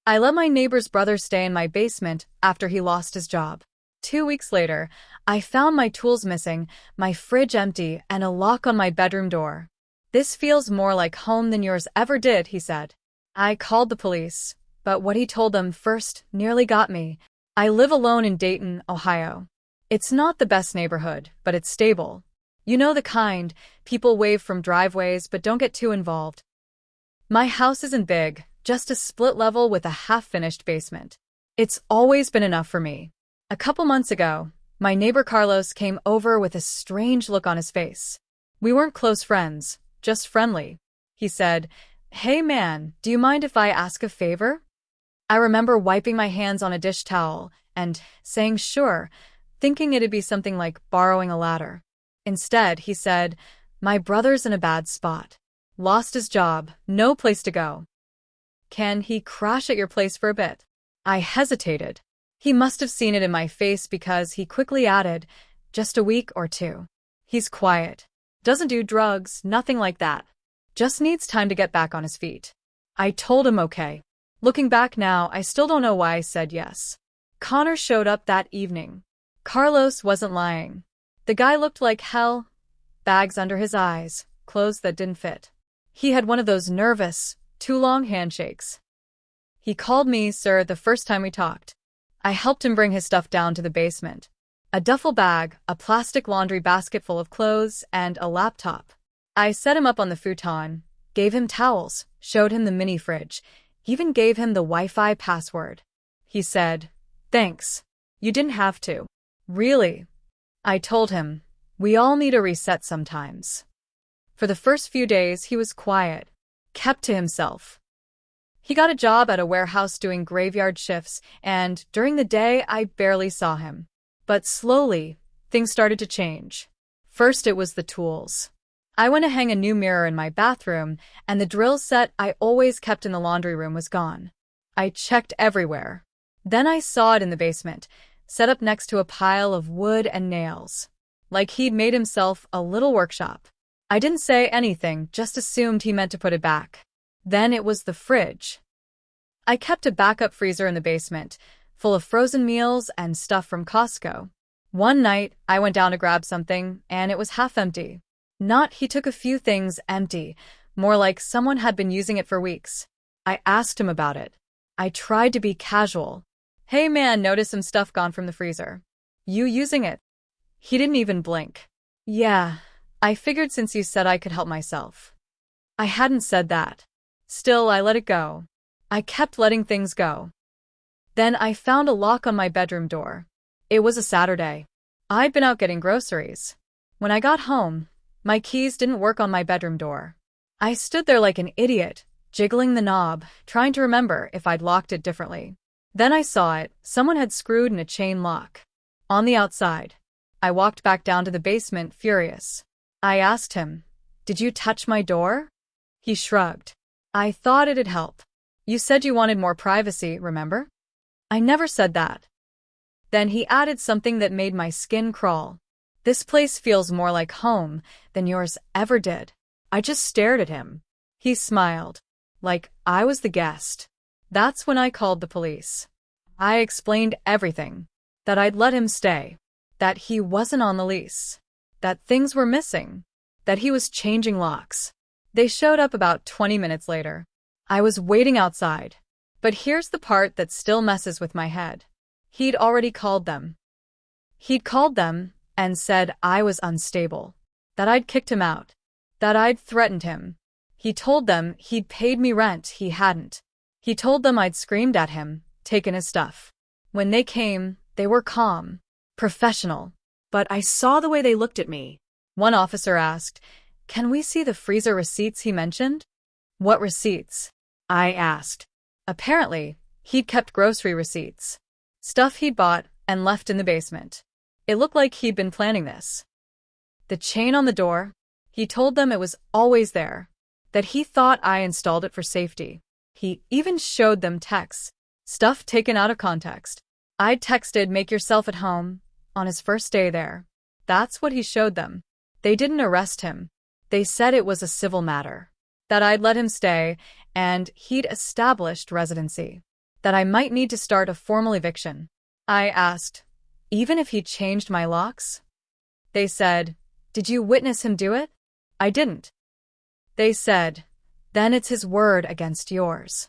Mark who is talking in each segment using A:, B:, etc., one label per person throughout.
A: I let my neighbor's brother stay in my basement after he lost his job. 2 weeks later, I found my tools missing, my fridge empty, and a lock on my bedroom door. "This feels more like home than yours ever did," he said. I called the police, but what he told them first nearly got me. I live alone in Dayton, Ohio. It's not the best neighborhood, but it's stable. You know the kind, people wave from driveways but don't get too involved. My house isn't big, just a split level with a half-finished basement. It's always been enough for me. A couple months ago, my neighbor Carlos came over with a strange look on his face. We weren't close friends, just friendly. He said, "Hey man, do you mind if I ask a favor?" I remember wiping my hands on a dish towel and saying sure, thinking it'd be something like borrowing a ladder. Instead, he said, "My brother's in a bad spot. Lost his job, no place to go. Can he crash at your place for a bit?" I hesitated. He must have seen it in my face because he quickly added, "Just a week or two. He's quiet. Doesn't do drugs, nothing like that. Just needs time to get back on his feet." I told him okay. Looking back now, I still don't know why I said yes. Connor showed up that evening. Carlos wasn't lying. The guy looked like hell. Bags under his eyes, clothes that didn't fit. He had one of those nervous, too long handshakes. He called me sir the first time we talked. I helped him bring his stuff down to the basement. A duffel bag, a plastic laundry basket full of clothes, and a laptop. I set him up on the futon, gave him towels, showed him the mini fridge, even gave him the Wi-Fi password. He said, "Thanks. You didn't have to." "Really?" I told him, "We all need a reset sometimes." For the first few days, he was quiet, kept to himself. He got a job at a warehouse doing graveyard shifts, and during the day, I barely saw him. But slowly, things started to change. First, it was the tools. I went to hang a new mirror in my bathroom, and the drill set I always kept in the laundry room was gone. I checked everywhere. Then I saw it in the basement, set up next to a pile of wood and nails. Like he'd made himself a little workshop. I didn't say anything, just assumed he meant to put it back. Then it was the fridge. I kept a backup freezer in the basement, full of frozen meals and stuff from Costco. One night, I went down to grab something, and it was half empty. Not he took a few things empty, more like someone had been using it for weeks. I asked him about it. I tried to be casual. "Hey man, noticed some stuff gone from the freezer. You using it?" He didn't even blink. "Yeah, I figured since you said I could help myself." I hadn't said that. Still, I let it go. I kept letting things go. Then I found a lock on my bedroom door. It was a Saturday. I'd been out getting groceries. When I got home, my keys didn't work on my bedroom door. I stood there like an idiot, jiggling the knob, trying to remember if I'd locked it differently. Then I saw it. Someone had screwed in a chain lock. On the outside. I walked back down to the basement, furious. I asked him, "Did you touch my door?" He shrugged. "I thought it'd help. You said you wanted more privacy, remember?" "I never said that." Then he added something that made my skin crawl. "This place feels more like home than yours ever did." I just stared at him. He smiled, like I was the guest. That's when I called the police. I explained everything. That I'd let him stay. That he wasn't on the lease. That things were missing. That he was changing locks. They showed up about 20 minutes later. I was waiting outside. But here's the part that still messes with my head. He'd already called them. He'd called them and said I was unstable. That I'd kicked him out. That I'd threatened him. He told them he'd paid me rent he hadn't. He told them I'd screamed at him, taken his stuff. When they came, they were calm, professional. But I saw the way they looked at me. One officer asked, "Can we see the freezer receipts he mentioned?" "What receipts?" I asked. Apparently, he'd kept grocery receipts. Stuff he'd bought and left in the basement. It looked like he'd been planning this. The chain on the door, he told them it was always there. That he thought I installed it for safety. He even showed them texts. Stuff taken out of context. I'd texted "make yourself at home" on his first day there. That's what he showed them. They didn't arrest him. They said it was a civil matter. That I'd let him stay, and he'd established residency. that I might need to start a formal eviction. I asked, even if he changed my locks? They said, did you witness him do it? I didn't. They said, then it's his word against yours.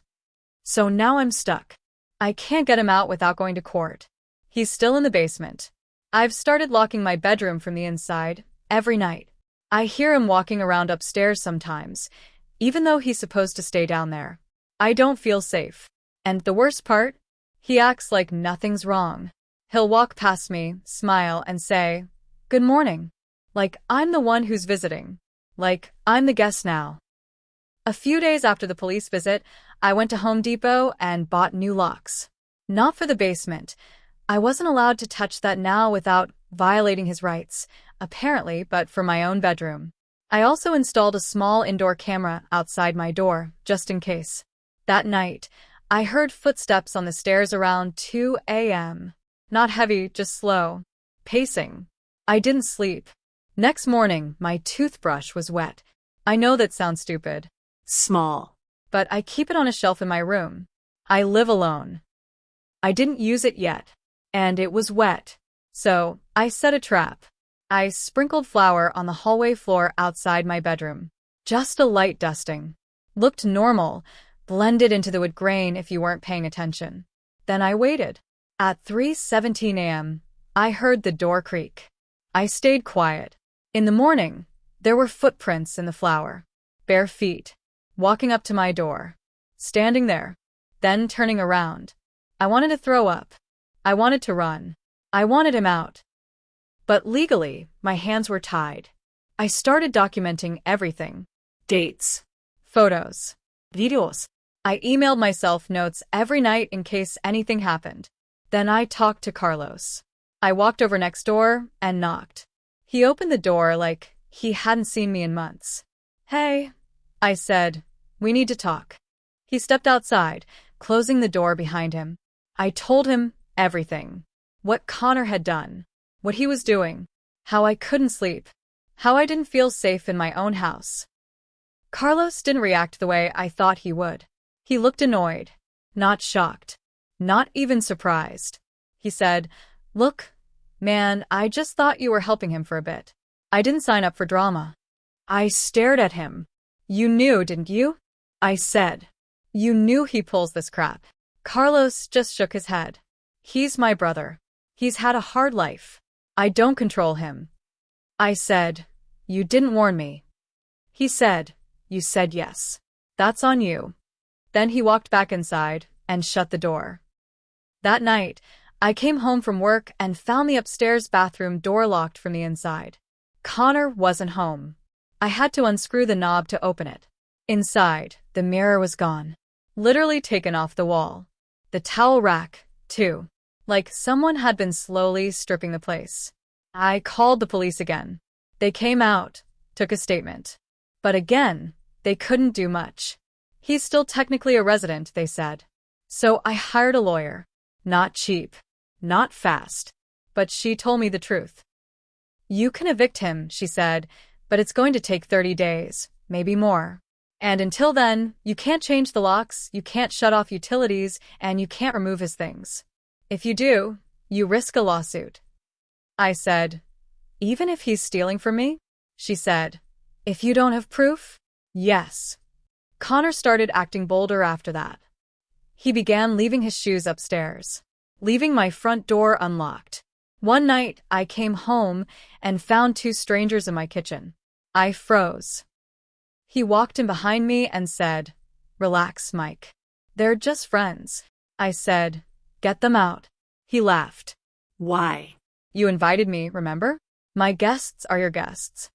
A: So now I'm stuck. I can't get him out without going to court. He's still in the basement. I've started locking my bedroom from the inside, every night. I hear him walking around upstairs sometimes, even though he's supposed to stay down there. I don't feel safe. And the worst part? He acts like nothing's wrong. He'll walk past me, smile, and say, good morning. Like I'm the one who's visiting. Like I'm the guest now. A few days after the police visit, I went to Home Depot and bought new locks. Not for the basement. I wasn't allowed to touch that now without violating his rights, apparently, but for my own bedroom. I also installed a small indoor camera outside my door, just in case. That night, I heard footsteps on the stairs around 2 a.m. Not heavy, just slow. Pacing. I didn't sleep. Next morning, my toothbrush was wet. I know that sounds stupid. Small. But I keep it on a shelf in my room. I live alone. I didn't use it yet. And it was wet. So, I set a trap. I sprinkled flour on the hallway floor outside my bedroom. Just a light dusting. Looked normal, blended into the wood grain if you weren't paying attention. Then I waited. At 3:17 a.m., I heard the door creak. I stayed quiet. In the morning, there were footprints in the flour. Bare feet. Walking up to my door. Standing there. Then turning around. I wanted to throw up. I wanted to run. I wanted him out. But legally, my hands were tied. I started documenting everything. Dates. Photos. Videos. I emailed myself notes every night in case anything happened. Then I talked to Carlos. I walked over next door and knocked. He opened the door like he hadn't seen me in months. Hey, I said, we need to talk. He stepped outside, closing the door behind him. I told him everything. What Connor had done. What he was doing. How I couldn't sleep. How I didn't feel safe in my own house. Carlos didn't react the way I thought he would. He looked annoyed. Not shocked. Not even surprised. He said, look, man, I just thought you were helping him for a bit. I didn't sign up for drama. I stared at him. You knew, didn't you? I said. You knew he pulls this crap. Carlos just shook his head. He's my brother. He's had a hard life. I don't control him. I said, you didn't warn me. He said, you said yes. That's on you. Then he walked back inside and shut the door. That night, I came home from work and found the upstairs bathroom door locked from the inside. Connor wasn't home. I had to unscrew the knob to open it. Inside, the mirror was gone. Literally taken off the wall. The towel rack, too. Like someone had been slowly stripping the place. I called the police again. They came out, took a statement. But again, they couldn't do much. He's still technically a resident, they said. So I hired a lawyer. Not cheap. Not fast. But she told me the truth. You can evict him, she said, but it's going to take 30 days, maybe more. And until then, you can't change the locks, you can't shut off utilities, and you can't remove his things. If you do, you risk a lawsuit. I said, even if he's stealing from me? She said, if you don't have proof? Yes. Connor started acting bolder after that. He began leaving his shoes upstairs, leaving my front door unlocked. One night, I came home and found two strangers in my kitchen. I froze. He walked in behind me and said, relax, Mike. They're just friends. I said, get them out. He laughed. Why? You invited me, remember? My guests are your guests.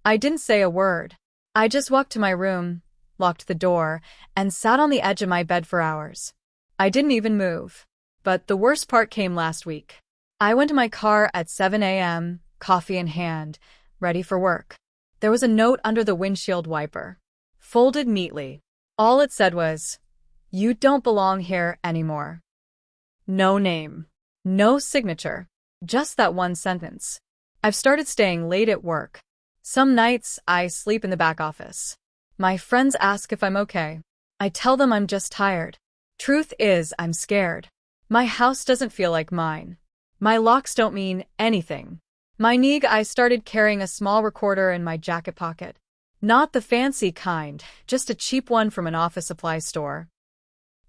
A: I didn't say a word. I just walked to my room, locked the door, and sat on the edge of my bed for hours. I didn't even move. But the worst part came last week. I went to my car at 7 a.m., coffee in hand, ready for work. There was a note under the windshield wiper, folded neatly. All it said was, you don't belong here anymore. No name. No signature. Just that one sentence. I've started staying late at work. Some nights, I sleep in the back office. My friends ask if I'm okay. I tell them I'm just tired. Truth is, I'm scared. My house doesn't feel like mine. My locks don't mean anything. I started carrying a small recorder in my jacket pocket. Not the fancy kind, just a cheap one from an office supply store.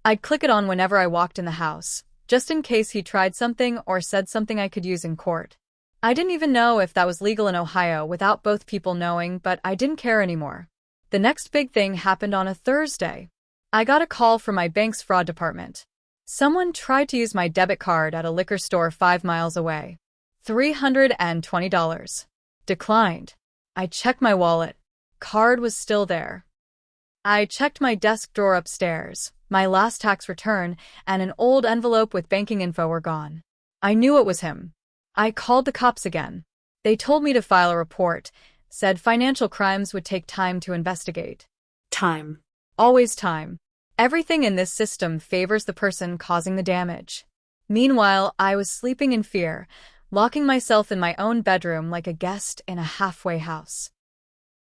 A: I'd click it on whenever I walked in the house, just in case he tried something or said something I could use in court. I didn't even know if that was legal in Ohio without both people knowing, but I didn't care anymore. The next big thing happened on a Thursday. I got a call from my bank's fraud department. Someone tried to use my debit card at a liquor store 5 miles away. $320. Declined. I checked my wallet. Card was still there. I checked my desk drawer upstairs. My last tax return and an old envelope with banking info were gone. I knew it was him. I called the cops again. They told me to file a report, said financial crimes would take time to investigate.
B: Time.
A: Always time. Everything in this system favors the person causing the damage. Meanwhile, I was sleeping in fear, locking myself in my own bedroom like a guest in a halfway house.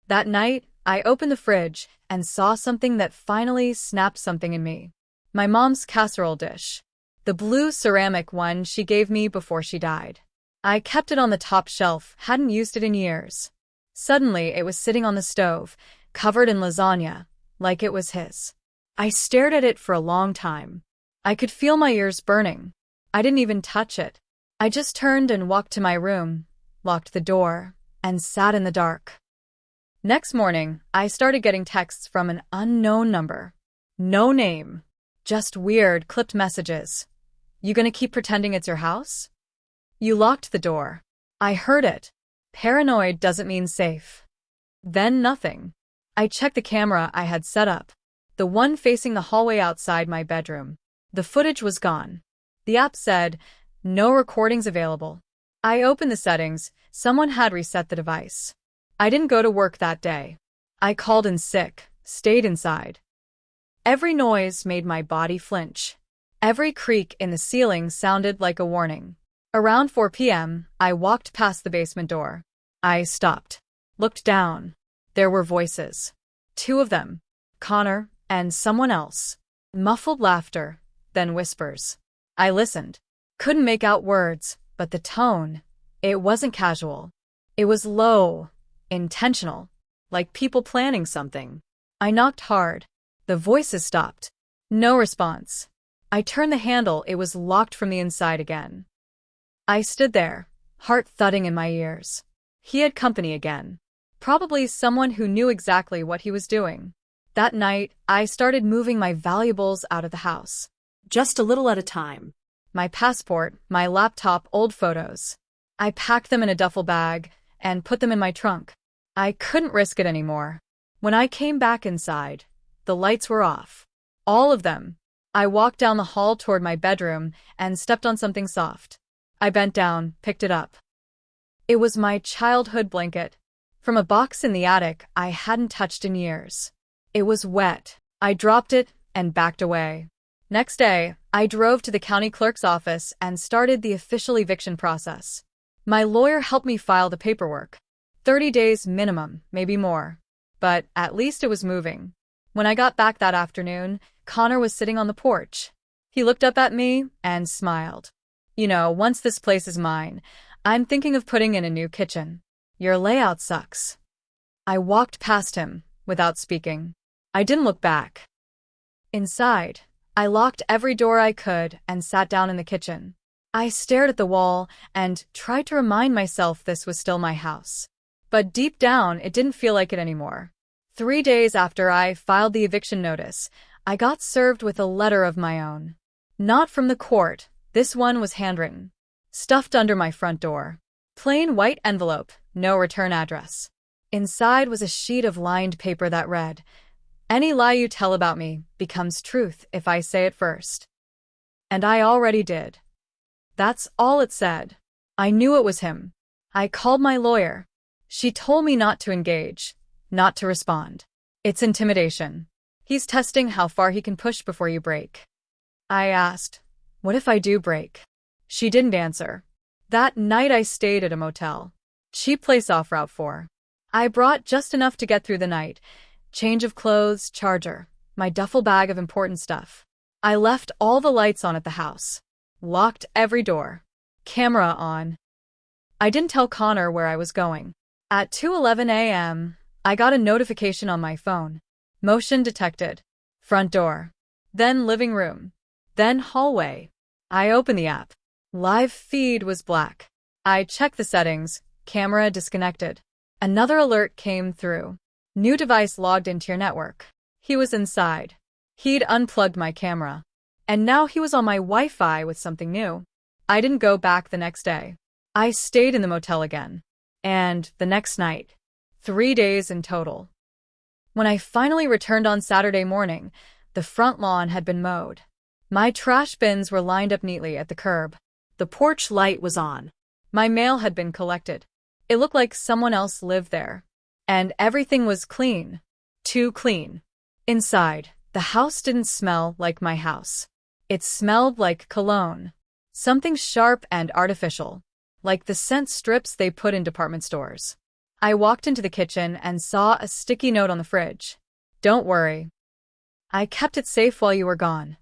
A: That night, I opened the fridge and saw something that finally snapped something in me. My mom's casserole dish. The blue ceramic one she gave me before she died. I kept it on the top shelf, hadn't used it in years. Suddenly, it was sitting on the stove, covered in lasagna, like it was his. I stared at it for a long time. I could feel my ears burning. I didn't even touch it. I just turned and walked to my room, locked the door, and sat in the dark. Next morning, I started getting texts from an unknown number. No name. Just weird, clipped messages. You gonna keep pretending it's your house? You locked the door. I heard it. Paranoid doesn't mean safe. Then nothing. I checked the camera I had set up. The one facing the hallway outside my bedroom. The footage was gone. The app said, no recordings available. I opened the settings. Someone had reset the device. I didn't go to work that day. I called in sick, stayed inside. Every noise made my body flinch. Every creak in the ceiling sounded like a warning. Around 4 p.m., I walked past the basement door. I stopped. Looked down. There were voices. 2 of them. Connor and someone else. Muffled laughter, then whispers. I listened. Couldn't make out words, but the tone. It wasn't casual. It was low, intentional, like people planning something. I knocked hard. The voices stopped. No response. I turned the handle. It was locked from the inside again. I stood there, heart thudding in my ears. He had company again. Probably someone who knew exactly what he was doing. That night, I started moving my valuables out of the house.
B: Just a little at a time.
A: My passport, my laptop, old photos. I packed them in a duffel bag and put them in my trunk. I couldn't risk it anymore. When I came back inside, the lights were off. All of them. I walked down the hall toward my bedroom and stepped on something soft. I bent down, picked it up. It was my childhood blanket. From a box in the attic I hadn't touched in years. It was wet. I dropped it and backed away. Next day, I drove to the county clerk's office and started the official eviction process. My lawyer helped me file the paperwork. 30 days minimum, maybe more. But at least it was moving. When I got back that afternoon, Connor was sitting on the porch. He looked up at me and smiled. You know, once this place is mine, I'm thinking of putting in a new kitchen. Your layout sucks. I walked past him, without speaking. I didn't look back. Inside, I locked every door I could and sat down in the kitchen. I stared at the wall and tried to remind myself this was still my house. But deep down, it didn't feel like it anymore. 3 days after I filed the eviction notice, I got served with a letter of my own. Not from the court. This one was handwritten. Stuffed under my front door. Plain white envelope, no return address. Inside was a sheet of lined paper that read, "Any lie you tell about me becomes truth if I say it first." And I already did. That's all it said. I knew it was him. I called my lawyer. She told me not to engage, not to respond. It's intimidation. He's testing how far he can push before you break. I asked, what if I do break? She didn't answer. That night I stayed at a motel. Cheap place off Route 4. I brought just enough to get through the night. Change of clothes, charger, my duffel bag of important stuff. I left all the lights on at the house. Locked every door. Camera on. I didn't tell Connor where I was going. At 2:11 a.m., I got a notification on my phone. Motion detected. Front door. Then living room. Then hallway. I opened the app. Live feed was black. I checked the settings. Camera disconnected. Another alert came through. New device logged into your network. He was inside. He'd unplugged my camera. And now he was on my Wi-Fi with something new. I didn't go back the next day. I stayed in the motel again. And the next night. 3 days in total. When I finally returned on Saturday morning, the front lawn had been mowed. My trash bins were lined up neatly at the curb.
B: The porch light was on.
A: My mail had been collected. It looked like someone else lived there. And everything was clean. Too clean. Inside, the house didn't smell like my house. It smelled like cologne. Something sharp and artificial. Like the scent strips they put in department stores. I walked into the kitchen and saw a sticky note on the fridge. Don't worry. I kept it safe while you were gone.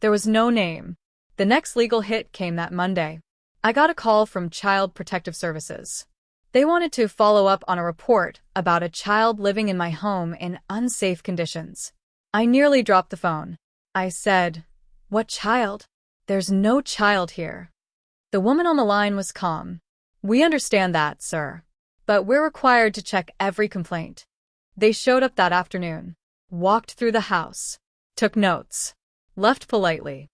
A: There was no name. The next legal hit came that Monday. I got a call from Child Protective Services. They wanted to follow up on a report about a child living in my home in unsafe conditions. I nearly dropped the phone. I said, "What child? There's no child here." The woman on the line was calm. "We understand that, sir. But we're required to check every complaint." They showed up that afternoon. Walked through the house. Took notes. Left politely.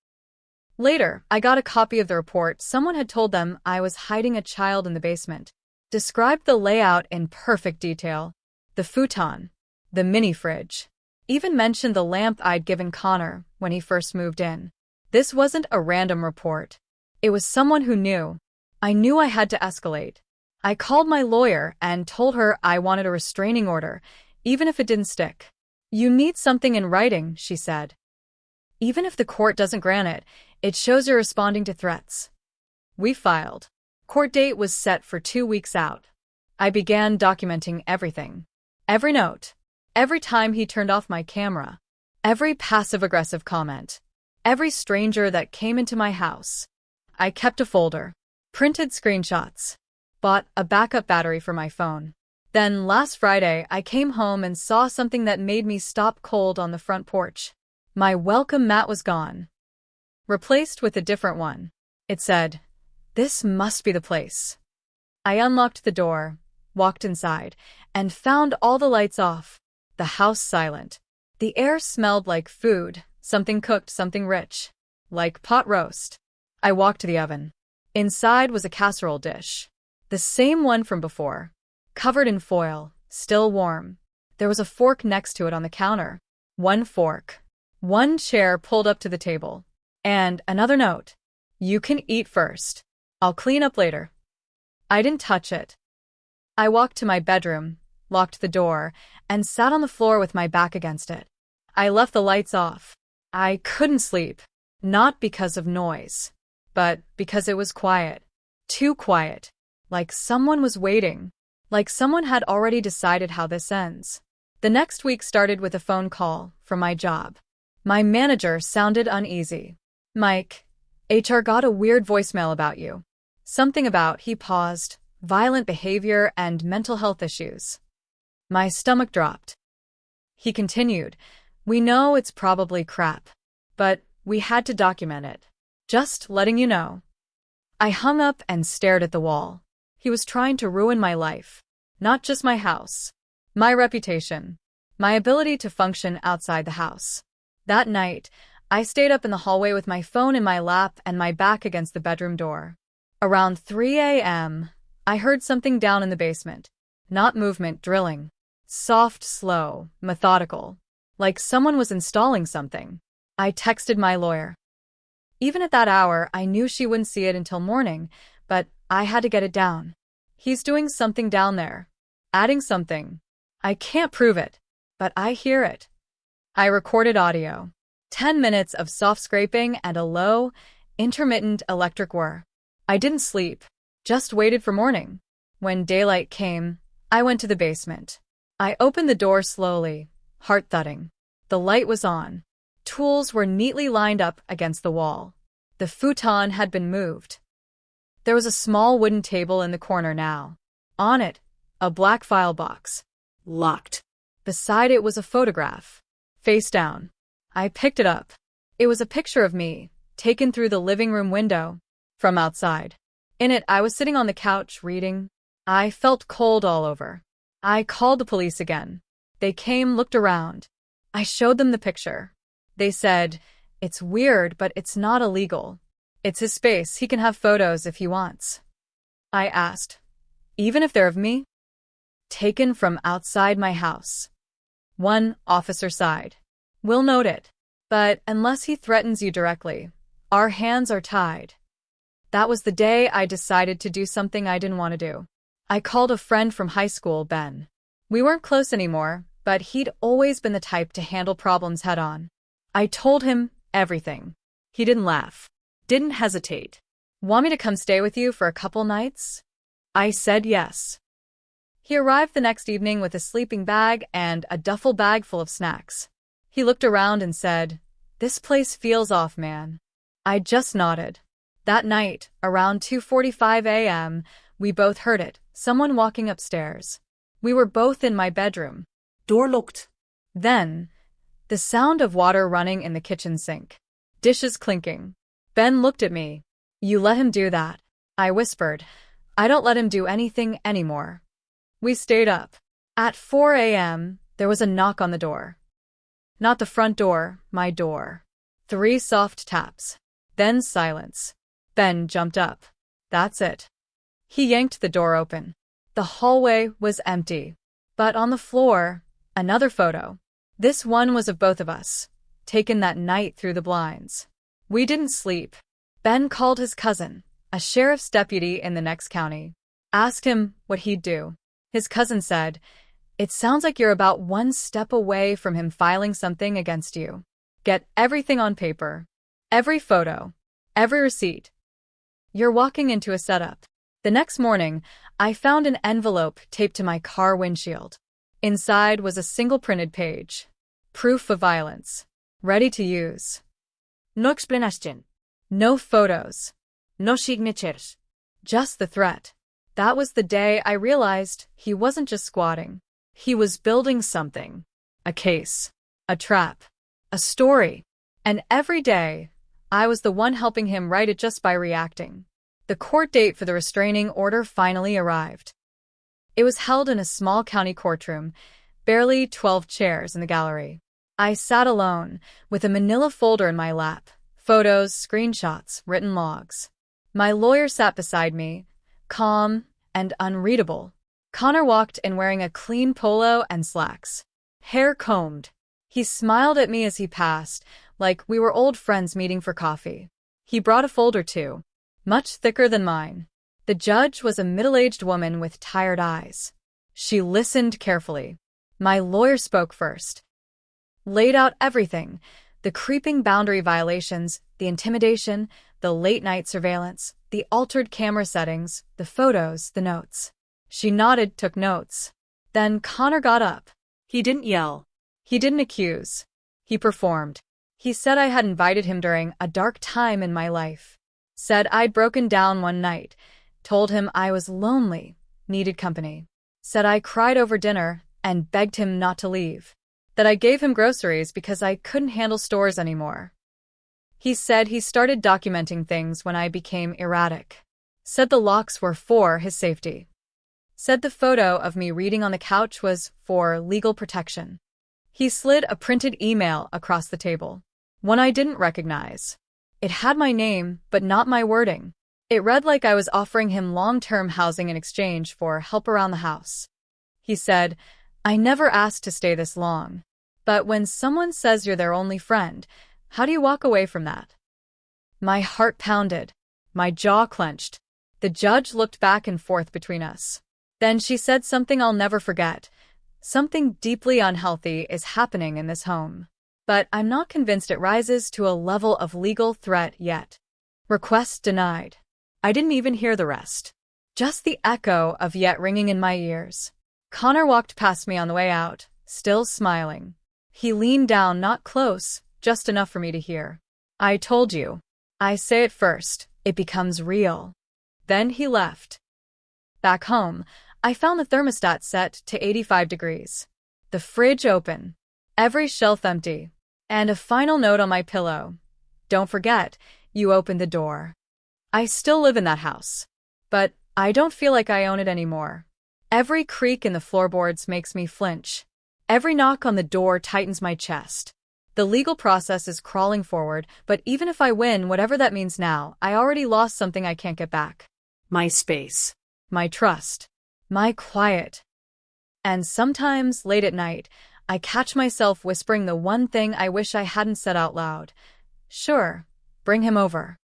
A: Later, I got a copy of the report. Someone had told them I was hiding a child in the basement. Described the layout in perfect detail. The futon. The mini fridge. Even mentioned the lamp I'd given Connor when he first moved in. This wasn't a random report. It was someone who knew. I knew I had to escalate. I called my lawyer and told her I wanted a restraining order, even if it didn't stick. "You need something in writing," she said. "Even if the court doesn't grant it, it shows you're responding to threats." We filed. Court date was set for 2 weeks out. I began documenting everything. Every note. Every time he turned off my camera. Every passive-aggressive comment. Every stranger that came into my house. I kept a folder. Printed screenshots. Bought a backup battery for my phone. Then last Friday, I came home and saw something that made me stop cold on the front porch. My welcome mat was gone. Replaced with a different one. It said, "This must be the place." I unlocked the door, walked inside, and found all the lights off. The house silent. The air smelled like food, something cooked, something rich. Like pot roast. I walked to the oven. Inside was a casserole dish. The same one from before. Covered in foil, still warm. There was a fork next to it on the counter. One fork. One chair pulled up to the table. And another note. "You can eat first. I'll clean up later." I didn't touch it. I walked to my bedroom, locked the door, and sat on the floor with my back against it. I left the lights off. I couldn't sleep. Not because of noise, but because it was quiet. Too quiet. Like someone was waiting. Like someone had already decided how this ends. The next week started with a phone call from my job. My manager sounded uneasy. "Mike, HR got a weird voicemail about you. Something about," he paused, "violent behavior and mental health issues." My stomach dropped. He continued, "We know it's probably crap, but we had to document it. Just letting you know." I hung up and stared at the wall. He was trying to ruin my life. Not just my house. My reputation. My ability to function outside the house. That night, I stayed up in the hallway with my phone in my lap and my back against the bedroom door. Around 3 a.m., I heard something down in the basement. Not movement, drilling. Soft, slow, methodical. Like someone was installing something. I texted my lawyer. Even at that hour, I knew she wouldn't see it until morning, but I had to get it down. He's doing something down there. Adding something. I can't prove it, but I hear it. I recorded audio. 10 minutes of soft scraping and a low, intermittent electric whir. I didn't sleep, just waited for morning. When daylight came, I went to the basement. I opened the door slowly, heart thudding. The light was on. tools were neatly lined up against the wall. The futon had been moved. There was a small wooden table in the corner now. On it, a black file box.
B: Locked.
A: Beside it was a photograph. Face down. I picked it up. It was a picture of me, taken through the living room window, from outside. In it, I was sitting on the couch, reading. I felt cold all over. I called the police again. They came, looked around. I showed them the picture. They said, "It's weird, but it's not illegal. It's his space, he can have photos if he wants." I asked, "Even if they're of me?" "Taken from outside my house." One officer sighed. "We'll note it. But unless he threatens you directly, our hands are tied." That was the day I decided to do something I didn't want to do. I called a friend from high school, Ben. We weren't close anymore, but he'd always been the type to handle problems head-on. I told him everything. He didn't laugh. Didn't hesitate. "Want me to come stay with you for a couple nights?" I said yes. He arrived the next evening with a sleeping bag and a duffel bag full of snacks. He looked around and said, "This place feels off, man." I just nodded. That night, around 2:45 a.m., we both heard it, someone walking upstairs. We were both in my bedroom.
B: Door locked.
A: Then, the sound of water running in the kitchen sink. Dishes clinking. Ben looked at me. "You let him do that?" I whispered. "I don't let him do anything anymore." We stayed up. At 4 a.m., there was a knock on the door. Not the front door, my door. 3 soft taps. Then silence. Ben jumped up. "That's it." He yanked the door open. The hallway was empty. But on the floor, another photo. This one was of both of us, taken that night through the blinds. We didn't sleep. Ben called his cousin, a sheriff's deputy in the next county. Asked him what he'd do. His cousin said, "It sounds like you're about one step away from him filing something against you. Get everything on paper. Every photo. Every receipt. You're walking into a setup." The next morning, I found an envelope taped to my car windshield. Inside was a single printed page. Proof of violence. Ready to use.
B: No explanation.
A: No photos.
B: No signatures.
A: Just the threat. That was the day I realized he wasn't just squatting. He was building something. A case. A trap. A story. And every day, I was the one helping him write it just by reacting. The court date for the restraining order finally arrived. It was held in a small county courtroom, barely 12 chairs in the gallery. I sat alone, with a manila folder in my lap, photos, screenshots, written logs. My lawyer sat beside me, calm and unreadable. Connor walked in wearing a clean polo and slacks, hair combed. He smiled at me as he passed, like we were old friends meeting for coffee. He brought a folder too, much thicker than mine. The judge was a middle-aged woman with tired eyes. She listened carefully. My lawyer spoke first. Laid out everything, the creeping boundary violations, the intimidation, the late-night surveillance, the altered camera settings, the photos, the notes. She nodded, took notes. Then Connor got up.
B: He didn't yell.
A: He didn't accuse. He performed. He said I had invited him during a dark time in my life. Said I'd broken down one night. Told him I was lonely, needed company. Said I cried over dinner and begged him not to leave. That I gave him groceries because I couldn't handle stores anymore. He said he started documenting things when I became erratic. Said the locks were for his safety. Said the photo of me reading on the couch was for legal protection. He slid a printed email across the table. One I didn't recognize. It had my name, but not my wording. It read like I was offering him long-term housing in exchange for help around the house. He said, "I never asked to stay this long. But when someone says you're their only friend, how do you walk away from that?" My heart pounded. My jaw clenched. The judge looked back and forth between us. Then she said something I'll never forget. "Something deeply unhealthy is happening in this home. But I'm not convinced it rises to a level of legal threat yet." Request denied. I didn't even hear the rest. Just the echo of yet ringing in my ears. Connor walked past me on the way out, still smiling. He leaned down, not close, just enough for me to hear. I told you. I say it first, it becomes real. Then he left. Back home, I found the thermostat set to 85 degrees. The fridge open. Every shelf empty. And a final note on my pillow. Don't forget, you opened the door. I still live in that house. But I don't feel like I own it anymore. Every creak in the floorboards makes me flinch. Every knock on the door tightens my chest. The legal process is crawling forward, but even if I win, whatever that means now, I already lost something I can't get back.
B: My space.
A: My trust. My quiet. And sometimes, late at night, I catch myself whispering the one thing I wish I hadn't said out loud. Sure, bring him over.